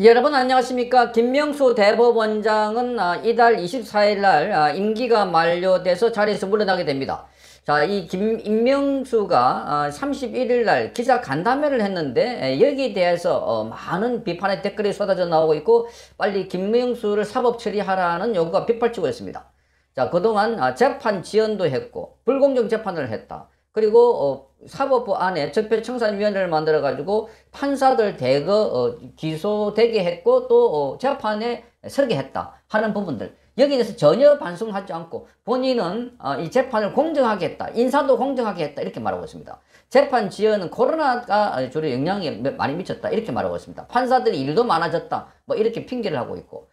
여러분 안녕하십니까. 김명수 대법원장은 이달 24일 날 임기가 만료돼서 자리에서 물러나게 됩니다. 자, 이 임명수가 31일 날 기자 간담회를 했는데 여기에 대해서 많은 비판의 댓글이 쏟아져 나오고 있고, 빨리 김명수를 사법 처리하라는 요구가 빗발치고 있습니다. 자, 그동안 재판 지연도 했고 불공정 재판을 했다. 그리고 사법부 안에 적폐청산위원회를 만들어 가지고 판사들 대거 기소되게 했고 또 재판에 서게 했다 하는 부분들, 여기에 대해서 전혀 반성하지 않고 본인은 이 재판을 공정하게 했다, 인사도 공정하게 했다 이렇게 말하고 있습니다. 재판 지연은 코로나가 주로 영향이 많이 미쳤다 이렇게 말하고 있습니다. 판사들이 일도 많아졌다 뭐 이렇게 핑계를 하고 있고.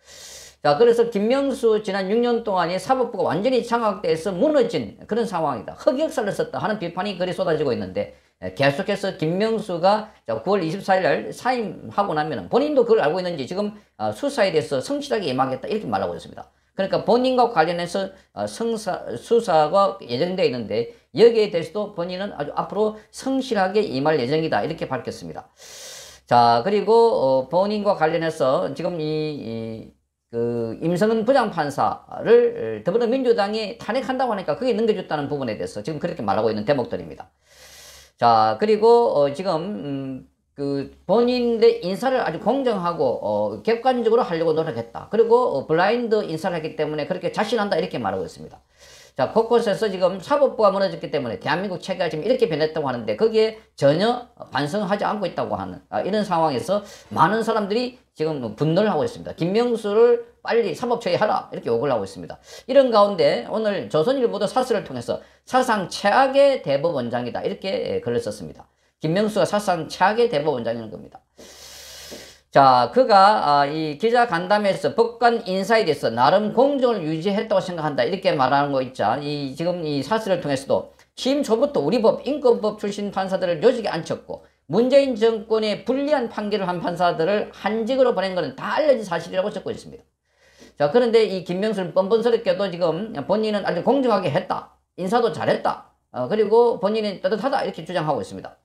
자, 그래서 김명수 지난 6년 동안이 사법부가 완전히 장악돼서 무너진 그런 상황이다, 흑역사를 썼다 하는 비판이 그리 쏟아지고 있는데, 계속해서 김명수가 9월 24일 날 사임하고 나면 본인도 그걸 알고 있는지 지금 수사에 대해서 성실하게 임하겠다 이렇게 말하고 있습니다. 그러니까 본인과 관련해서 수사가 예정되어 있는데 여기에 대해서도 본인은 아주 앞으로 성실하게 임할 예정이다 이렇게 밝혔습니다. 자, 그리고 본인과 관련해서 지금 임성은 부장판사를 더불어민주당이 탄핵한다고 하니까 그게 넘겨줬다는 부분에 대해서 지금 그렇게 말하고 있는 대목들입니다. 자, 그리고 지금 본인의 인사를 아주 공정하고 객관적으로 하려고 노력했다. 그리고 블라인드 인사를 했기 때문에 그렇게 자신한다 이렇게 말하고 있습니다. 자, 곳곳에서 지금 사법부가 무너졌기 때문에 대한민국 체계가 지금 이렇게 변했다고 하는데 거기에 전혀 반성하지 않고 있다고 하는 이런 상황에서 많은 사람들이 지금 분노를 하고 있습니다. 김명수를 빨리 사법 처리하라 이렇게 요구를 하고 있습니다. 이런 가운데 오늘 조선일보도 사설을 통해서 사상 최악의 대법원장이다 이렇게 글을 썼습니다. 김명수가 사상 최악의 대법원장이라는 겁니다. 자, 그가 이 기자 간담회에서 법관 인사에 대해서 나름 공정을 유지했다고 생각한다 이렇게 말하는 거 있자, 지금 이 사설을 통해서도 취임 초부터 우리 법, 인권법 출신 판사들을 요직에 앉혔고 문재인 정권에 불리한 판결을 한 판사들을 한직으로 보낸 것은 다 알려진 사실이라고 적고 있습니다. 자, 그런데 이 김명수는 뻔뻔스럽게도 지금 본인은 아주 공정하게 했다, 인사도 잘했다, 그리고 본인은 떳떳하다 이렇게 주장하고 있습니다.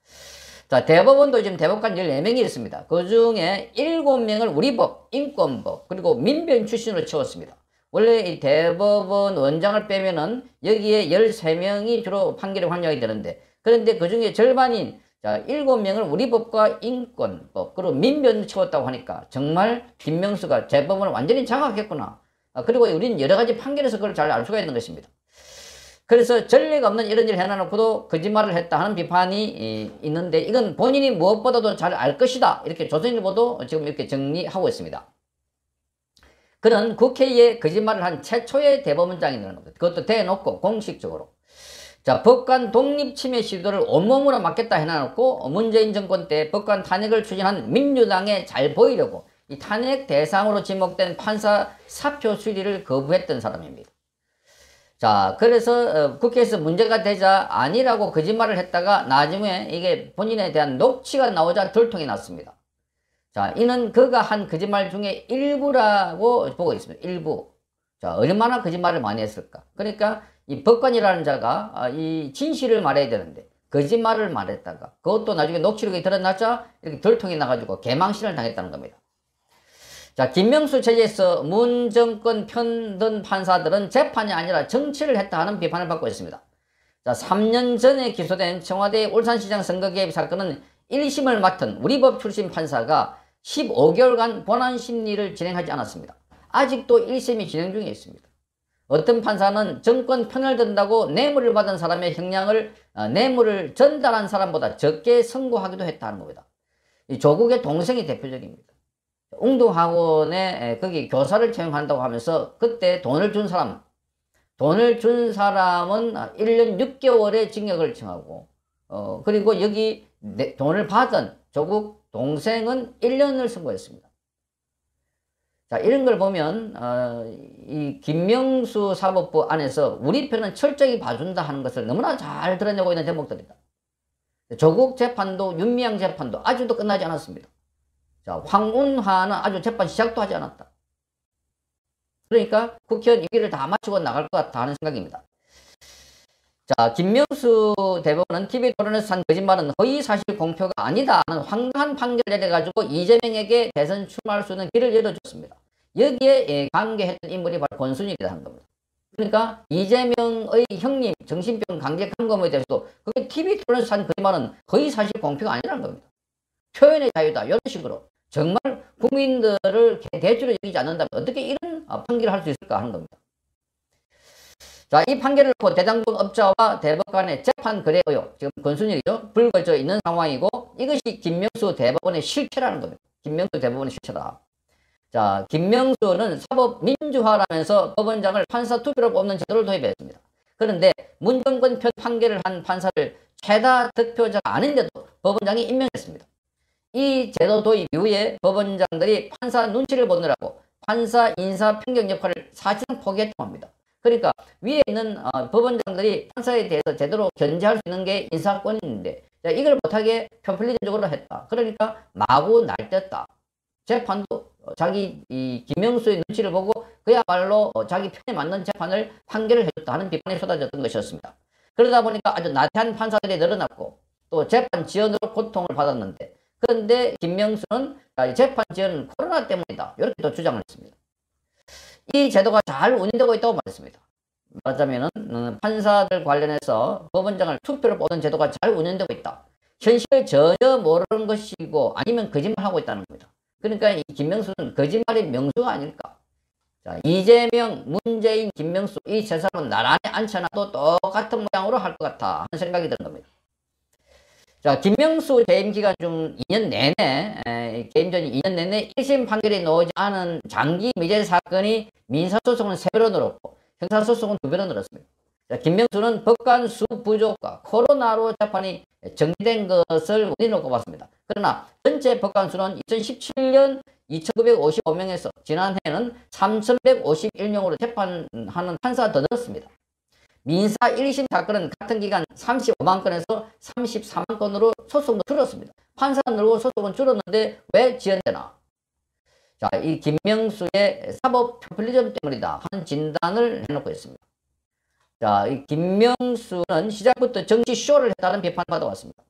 자, 대법원도 지금 대법관 14명이 있습니다. 그 중에 7명을 우리 법, 인권법, 그리고 민변 출신으로 채웠습니다. 원래 이 대법원 원장을 빼면은 여기에 13명이 주로 판결에 관여하게 되는데, 그런데 그 중에 절반인 7명을 우리 법과 인권법, 그리고 민변을 채웠다고 하니까 정말 김명수가 재법원을 완전히 장악했구나. 그리고 우리는 여러 가지 판결에서 그걸 잘 알 수가 있는 것입니다. 그래서 전례가 없는 이런 일을 해놔놓고도 거짓말을 했다 하는 비판이 있는데, 이건 본인이 무엇보다도 잘 알 것이다 이렇게 조선일보도 지금 이렇게 정리하고 있습니다. 그는 국회에 거짓말을 한 최초의 대법원장이라는 겁니다. 그것도 대놓고 공식적으로. 자, 법관 독립 침해 시도를 온몸으로 막겠다 해놔놓고 문재인 정권 때 법관 탄핵을 추진한 민주당에 잘 보이려고 이 탄핵 대상으로 지목된 판사 사표 수리를 거부했던 사람입니다. 자, 그래서 국회에서 문제가 되자 아니라고 거짓말을 했다가 나중에 이게 본인에 대한 녹취가 나오자 들통이 났습니다. 자, 이는 그가 한 거짓말 중에 일부라고 보고 있습니다. 일부. 자, 얼마나 거짓말을 많이 했을까. 그러니까 이 법관이라는 자가 이 진실을 말해야 되는데 거짓말을 말했다가 그것도 나중에 녹취록이 드러나자 이렇게 들통이 나가지고 개망신을 당했다는 겁니다. 자, 김명수 체제에서 문 정권 편든 판사들은 재판이 아니라 정치를 했다 하는 비판을 받고 있습니다. 자, 3년 전에 기소된 청와대 울산시장 선거 개입 사건은 1심을 맡은 우리법 출신 판사가 15개월간 본안 심리를 진행하지 않았습니다. 아직도 1심이 진행 중에 있습니다. 어떤 판사는 정권 편을 든다고 뇌물을 받은 사람의 형량을 뇌물을 전달한 사람보다 적게 선고하기도 했다는 겁니다. 이 조국의 동생이 대표적입니다. 웅동학원에 거기 교사를 채용한다고 하면서 그때 돈을 준 사람은 1년 6개월의 징역을 청하고 그리고 여기 돈을 받은 조국 동생은 1년을 선고했습니다. 자, 이런 걸 보면 이 김명수 사법부 안에서 우리 편은 철저히 봐준다 하는 것을 너무나 잘 드러내고 있는 대목들이다. 조국 재판도 윤미향 재판도 아직도 끝나지 않았습니다. 자, 황운하는 아주 재판 시작도 하지 않았다. 그러니까 국회의원 임기를 다 마치고 나갈 것 같다 하는 생각입니다. 자, 김명수 대법원은 TV 토론에서 한 거짓말은 허위사실 공표가 아니다 하는 황당한 판결을 내려가지고 이재명에게 대선 출마할 수 있는 길을 열어줬습니다. 여기에 관계했던 인물이 바로 권순일이라는 하 겁니다. 그러니까 이재명의 형님 정신병 강제 감금에 대해서도 그게 TV 토론에서 한 거짓말은 허위사실 공표가 아니라는 겁니다. 표현의 자유다 이런 식으로 정말 국민들을 대주로 여기지 않는다면 어떻게 이런 판결을 할 수 있을까 하는 겁니다. 자, 이 판결을 놓고 대장동 업자와 대법 간의 재판 거래 의혹, 지금 권순일이죠. 불거져 있는 상황이고 이것이 김명수 대법원의 실체라는 겁니다. 김명수 대법원의 실체다. 자, 김명수는 사법 민주화라면서 법원장을 판사 투표로 뽑는 제도를 도입했습니다. 그런데 문정권 편 판결을 한 판사를 최다 득표자가 아닌데도 법원장이 임명했습니다. 이 제도 도입 이후에 법원장들이 판사 눈치를 보느라고 판사 인사 평경 역할을 사실상 포기했다고 합니다. 그러니까 위에 있는 법원장들이 판사에 대해서 제대로 견제할 수 있는 게 인사권인데 이걸 못하게 편플리즘적으로 했다. 그러니까 마구 날뛰었다. 재판도 자기 이 김명수의 눈치를 보고 그야말로 자기 편에 맞는 재판을 판결을 해줬다 하는 비판이 쏟아졌던 것이었습니다. 그러다 보니까 아주 나태한 판사들이 늘어났고 또 재판 지연으로 고통을 받았는데 그런데 김명수는 재판 지연은 코로나 때문이다. 이렇게 또 주장을 했습니다. 이 제도가 잘 운영되고 있다고 말했습니다. 말하자면 판사들 관련해서 법원장을 투표로 뽑는 제도가 잘 운영되고 있다. 현실을 전혀 모르는 것이고 아니면 거짓말하고 있다는 겁니다. 그러니까 이 김명수는 거짓말의 명수가 아닐까. 자, 이재명, 문재인, 김명수 이 세 사람은 나란히 앉혀놔도 똑같은 모양으로 할 것 같아 하는 생각이 드는 겁니다. 자, 김명수 재임 기간 중 2년 내내, 개임전 2년 내내 1심 판결이 나오지 않은 장기 미제 사건이 민사소송은 3배로 늘었고, 형사소송은 2배로 늘었습니다. 자, 김명수는 법관 수 부족과 코로나로 재판이 정지된 것을 원인으로 꼽았습니다. 그러나 전체 법관 수는 2017년 2,955명에서 지난해에는 3,151명으로 재판하는 판사가 더 늘었습니다. 민사 1심 사건은 같은 기간 35만 건에서 34만 건으로 소송도 줄었습니다. 판사가 늘고 소송은 줄었는데 왜 지연되나? 자, 이 김명수의 사법 포퓰리즘 때문이다 하는 진단을 해놓고 있습니다. 자, 이 김명수는 시작부터 정치 쇼를 했다는 비판을 받아왔습니다.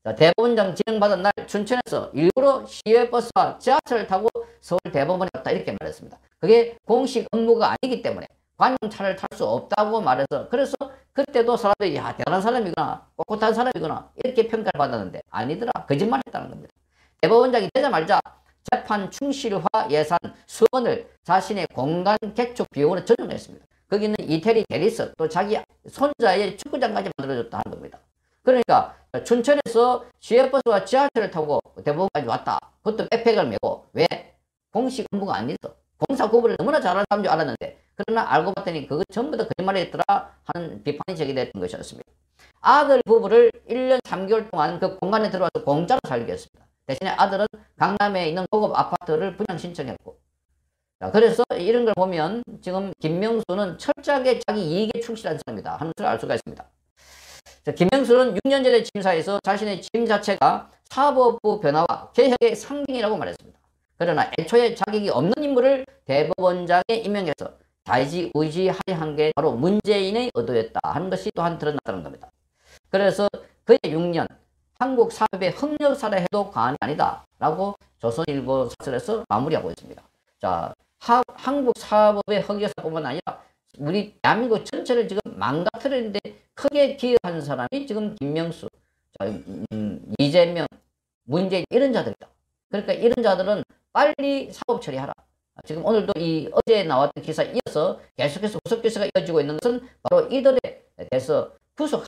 자, 대법원장 지명받은 날 춘천에서 일부러 시외버스와 지하철을 타고 서울 대법원에 갔다 이렇게 말했습니다. 그게 공식 업무가 아니기 때문에 관용차를 탈 수 없다고 말해서 그래서 그때도 사람들이 야 대단한 사람이구나 꼿꼿한 사람이구나 이렇게 평가를 받았는데 아니더라. 거짓말했다는 겁니다. 대법원장이 되자마자 재판 충실화 예산 수원을 자신의 공간 개축 비용으로 전용했습니다. 거기는 이태리 대리석 또 자기 손자의 축구장까지 만들어줬다 하는 겁니다. 그러니까 춘천에서 시외버스와 지하철을 타고 대법원까지 왔다. 그것도 백팩을 메고 왜? 공식 업무가 아니었어. 공사 구분을 너무나 잘하는 사람인 줄 알았는데 그러나 알고 봤더니 그거 전부 다 거짓말이었더라 하는 비판이 제기됐던 것이었습니다. 아들 부부를 1년 3개월 동안 그 공간에 들어와서 공짜로 살게 했습니다. 대신에 아들은 강남에 있는 고급 아파트를 분양 신청했고 자, 그래서 이런 걸 보면 지금 김명수는 철저하게 자기 이익에 충실한 사람이다 하는 것을 알 수가 있습니다. 자, 김명수는 6년 전에 취임사에서 자신의 취임 자체가 사법부 변화와 개혁의 상징이라고 말했습니다. 그러나 애초에 자격이 없는 인물을 대법원장에 임명해서 좌지우지하게 게 바로 문재인의 의도였다 하는 것이 또한 드러났다는 겁니다. 그래서 그의 6년 한국 사법의 흑역사라 해도 과언이 아니다 라고 조선일보 사설에서 마무리하고 있습니다. 자, 한국 사법의 흑역사뿐만 아니라 우리 대한민국 전체를 지금 망가뜨리는데 크게 기여한 사람이 지금 김명수, 자, 이재명, 문재인 이런 자들이다. 그러니까 이런 자들은 빨리 사법 처리하라. 지금 오늘도 이 어제 나왔던 기사에 이어서 계속해서 후속 기사가 이어지고 있는 것은 바로 이들에 대해서 구속